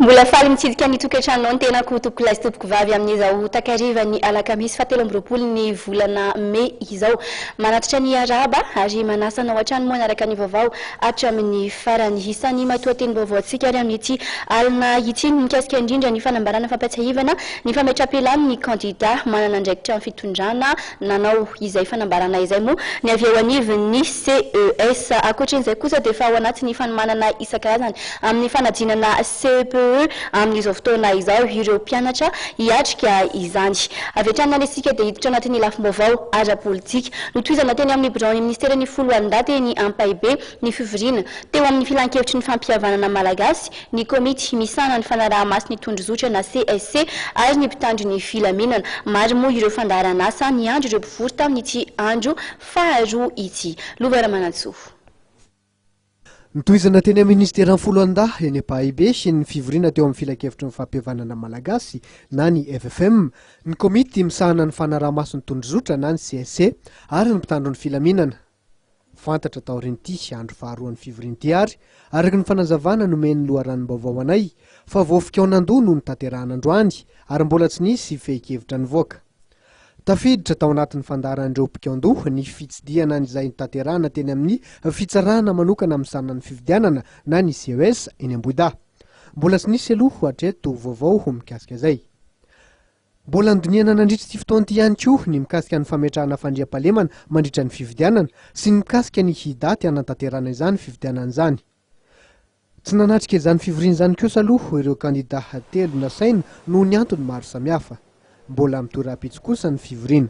Mbola faly mitsidika ny tokantrano ny tenako topoko lahy sy topoko vavy amin'izao takariva ny alakamisy fahatelo amby roapolo ny volana Mey izao. Manatitra ny araba ary manasana ao an-trano moa naraka ny vaovao hatramin'ny farany. Isan'ny matoa-teny vaovao antsika ary amin'ity alina ity mikasika indrindra ny fanambarana fampatsiahivana ny fametra-pilan'ny kandida manana andraikitra amin'ny fitondrana nanao izay fanambarana izay moa ny avy ao anivon'ny CES. Ankoatrin'izay kosa dia efa ao anatin'ny fanomanana isan-karazany amin'ny fanadinana CPE amin'izao fotoana izao ireo mpianatra hiatrika izany. Avy hatrany antsika dia hiditra anatin'ny lafim-baovao ara-politika. Notohizana teny amin'ny biraon'ny ministeran'ny foloalindaty ny ampaibe ny fivoriana teo amin'ny filan-kevitry ny fampihavanana malagasy ny komity misana ny fanaraha-masy ny tondrozotra na CSC ary ny mpitandro ny filaminana. Maro moa ireo fandaharan'asa ny andro ireo mpivory tamin'ity andro faharoa ity. Lovara Manantsoa. Nitohizana teny amin'ny ministeran'ny foloalindahy eny ampaibe sy ny fivoriana teo amin'ny filan-kevitry ny fampihavanana malagasy na ny FFM ny komity misahana ny fanaraha-maso ny tondrozotra na ny CSC ary ny mpitandro ny filaminana. Fantatra taorin'ity andro faharoa ny fivorian'ity araka ny fanazavana nomeny loharanom-baovao anay fa voafika ao nan-doha no nitanterahana androany ary mbola tsy nisy fehi-kevitra nivoaka. Tafiditra tao anatin'ny fandaharan'ireo mpikaondoha ny fitsidiana izay nitanterahana teny amin'ny fitsarana manokana misana ny fifidianana na ny CES eny Ambohidahy. Mbola tsy nisy aloha hatreto vaovao ho mikasika izay. Mbola nodiniana nandritra ity fotoan'ity ihany koa ny mikasika ny fametrahana fandriam-pahalemana mandritra ny fifidianana sy ny mikasika ny hidaty hanantanterahana izany fifidianana izany. Tsy nanatrika izany fivoriana izany kosa aloha ireo kandida telo nasaina noho ny antony maro samihafa. Mbola mitora-pitsy kosa ny fivoriana.